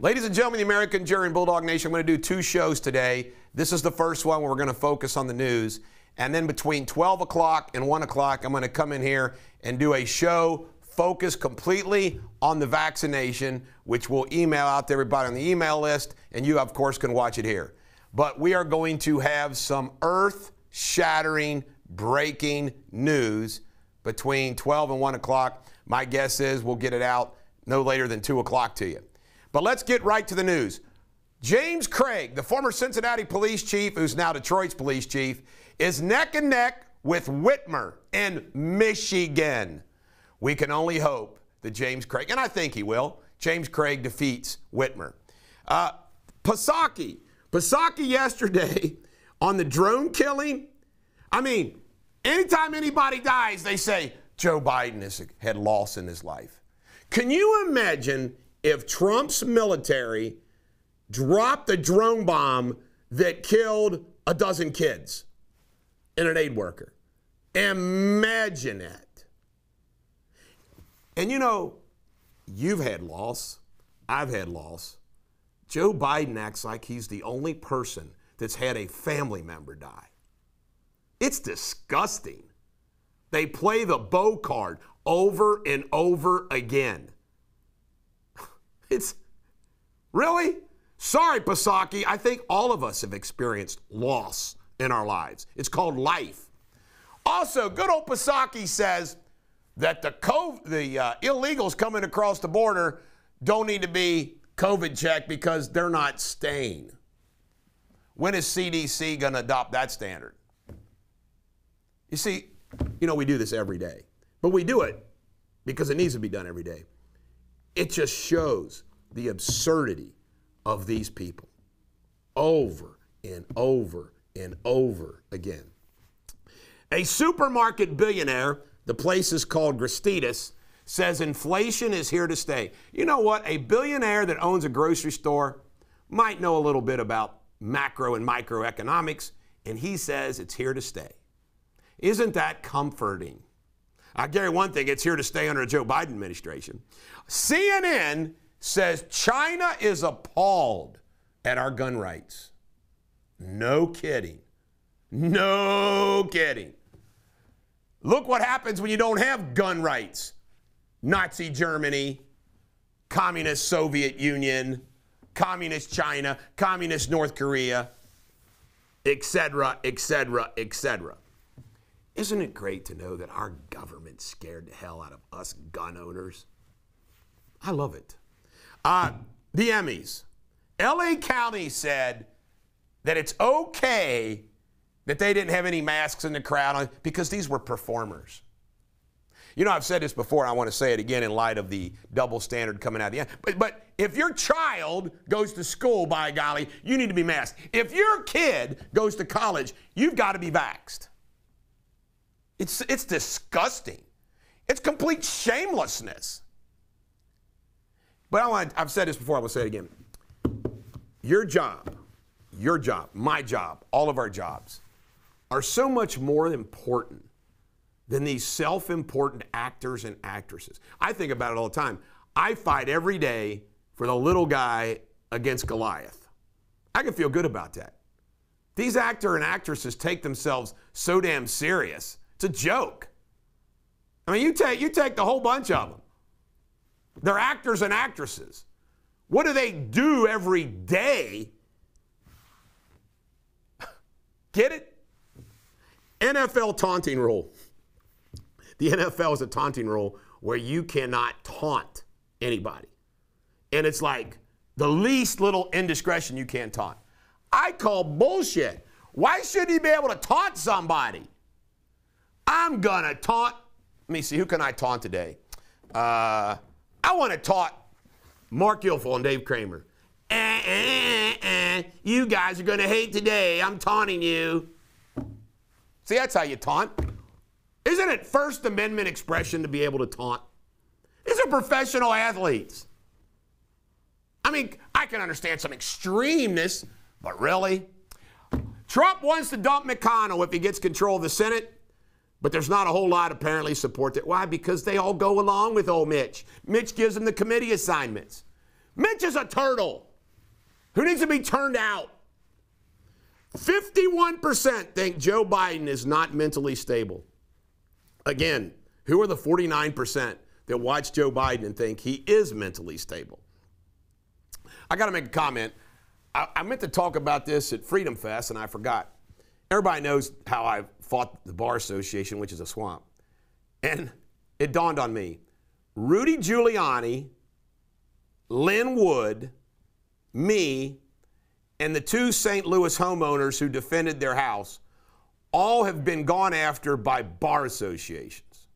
Ladies and gentlemen, the American jury and Bulldog Nation, I'm going to do two shows today. This is the first one where we're going to focus on the news. And then between 12 o'clock and 1 o'clock, I'm going to come in here and do a show focused completely on the vaccination, which we'll email out to everybody on the email list. And you, of course, can watch it here. But we are going to have some earth-shattering, breaking news between 12 and 1 o'clock. My guess is we'll get it out no later than 2 o'clock to you. But let's get right to the news. James Craig, the former Cincinnati police chief, who's now Detroit's police chief, is neck and neck with Whitmer in Michigan. We can only hope that James Craig, and I think he will, James Craig defeats Whitmer. Psaki yesterday on the drone killing. I mean, anytime anybody dies, they say Joe Biden has had loss in his life. Can you imagine if Trump's military dropped a drone bomb that killed a dozen kids and an aid worker? Imagine that. And you know, you've had loss. I've had loss. Joe Biden acts like he's the only person that's had a family member die. It's disgusting. They play the Bo card over and over again. It's really? Sorry, Psaki. I think all of us have experienced loss in our lives. It's called life. Also, good old Psaki says that the illegals coming across the border don't need to be COVID checked because they're not staying. When is CDC going to adopt that standard? You see, we do this every day, but we do it because it needs to be done every day. It just shows the absurdity of these people over and over and over again. A supermarket billionaire, the place is called Gristedes, says inflation is here to stay. You know what? A billionaire that owns a grocery store might know a little bit about macro and microeconomics, and he says it's here to stay. Isn't that comforting? I guarantee one thing, it's here to stay under a Joe Biden administration. CNN says China is appalled at our gun rights. No kidding. No kidding. Look what happens when you don't have gun rights. Nazi Germany, Communist Soviet Union, Communist China, Communist North Korea, etc., etc., etc. Isn't it great to know that our government scared the hell out of us gun owners? I love it. The EMMY'S. LA County said that it's okay that they didn't have any masks in the crowd because these were performers. You know, I've said this before, and I want to say it again in light of the double standard coming out of the end. But if your child goes to school, by golly, you need to be masked. If your kid goes to college, you've got to be vaxxed. It's disgusting. It's complete shamelessness. But I've said this before, I will say it again. Your job, my job, all of our jobs are so much more important than these self-important actors and actresses. I think about it all the time. I fight every day for the little guy against Goliath. I can feel good about that. These actors and actresses take themselves so damn serious. It's a joke. I mean, you take the whole bunch of them. They're actors and actresses. What do they do every day? Get it? NFL taunting rule. The NFL is a taunting rule where you cannot taunt anybody. And it's like the least little indiscretion you can't taunt. I call bullshit. Why should you be able to taunt somebody? I'm going to taunt. Let me see, who can I taunt today? I want to taunt Mark Gilfoyle and Dave Kramer. You guys are going to hate today. I'm taunting you. See, that's how you taunt. Isn't it First Amendment expression to be able to taunt? These are professional athletes. I mean, I can understand some extremeness, but really? Trump wants to dump McConnell if he gets control of the Senate. But there's not a whole lot apparently support that. Why? Because they all go along with old Mitch. Mitch gives them the committee assignments. Mitch is a turtle who needs to be turned out. 51% think Joe Biden is not mentally stable. Again, who are the 49% that watch Joe Biden and think he is mentally stable? I got to make a comment. I meant to talk about this at Freedom Fest, and I forgot. Everybody knows how I fought the Bar Association, which is a swamp. And it dawned on me. Rudy Giuliani, Lynn Wood, me, and the two St. Louis homeowners who defended their house all have been gone after by bar associations.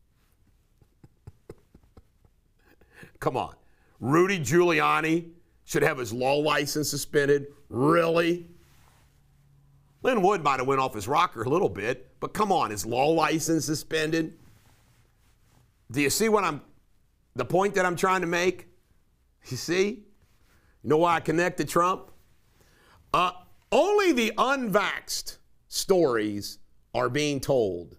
Come on. Rudy Giuliani should have his law license suspended? Really? Lynn Wood might have went off his rocker a little bit, but come on, his law license suspended? Do you see the point that I'm trying to make? You see? You know why I connect to Trump? Only the unvaxxed stories are being told.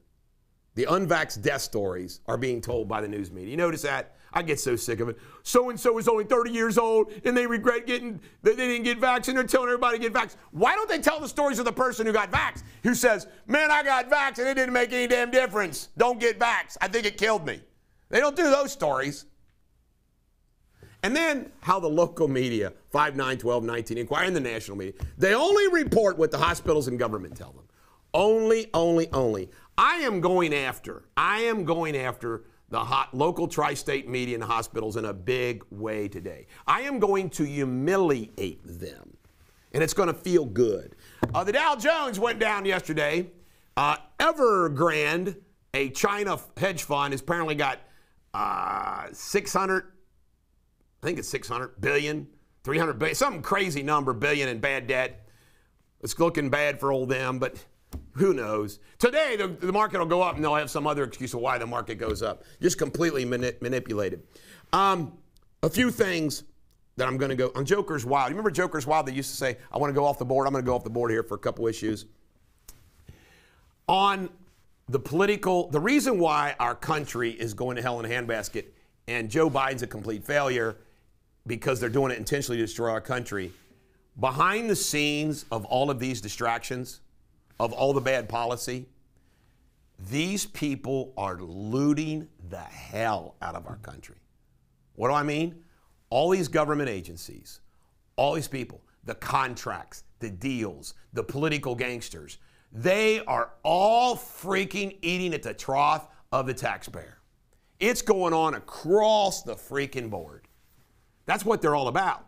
The unvaxxed death stories are being told by the news media. You notice that? I get so sick of it. So-and-so is only 30 years old, and they regret they didn't get vaxxed, and they're telling everybody to get vaxxed. Why don't they tell the stories of the person who got vaxxed, who says, man, I got vaxxed, and it didn't make any damn difference. Don't get vaxxed. I think it killed me. They don't do those stories. And then how the local media, 5, 9, 12, 19, Inquirer, and the national media, they only report what the hospitals and government tell them. Only. I am going after the local tri-state media and hospitals in a big way today. I am going to humiliate them, and it's going to feel good. The Dow Jones went down yesterday. Evergrande, a China hedge fund, has apparently got 600 billion, 300 billion, some crazy number, billion in bad debt. It's looking bad for old them, but who knows? Today, the market will go up, and they'll have some other excuse of why the market goes up. Just completely manipulated. A few things that I'm going to go on. Joker's Wild. You remember Joker's Wild? They used to say, I want to go off the board. I'm going to go off the board here for a couple issues. On the reason why our country is going to hell in a handbasket and Joe Biden's a complete failure because they're doing it intentionally to destroy our country, behind the scenes of all of these distractions, of all the bad policy, these people are looting the hell out of our country. What do I mean? All these government agencies, all these people, the contracts, the deals, the political gangsters, they are all freaking eating at the trough of the taxpayer. It's going on across the freaking board. That's what they're all about.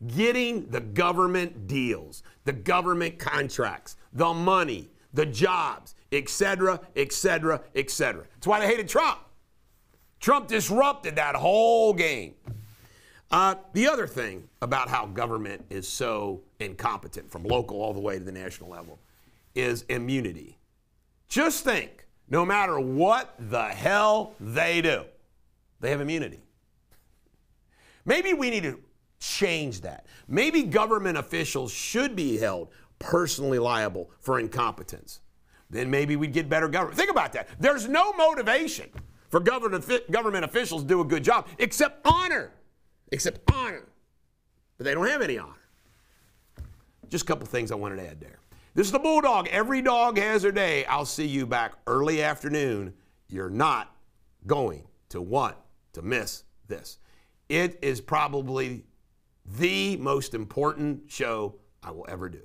Getting the government deals, the government contracts, the money, the jobs, et cetera, et cetera, et cetera. That's why they hated Trump. Trump disrupted that whole game. The other thing about how government is so incompetent, from local all the way to the national level, is immunity. Just think, no matter what the hell they do, they have immunity. Maybe we need to change that. Maybe government officials should be held personally liable for incompetence. Then maybe we'd get better government. Think about that. There's no motivation for government officials to do a good job except honor. But they don't have any honor. Just a couple things I wanted to add there. This is the Bulldog. Every dog has their day. I'll see you back early afternoon. You're not going to want to miss this. It is probably the most important show I will ever do.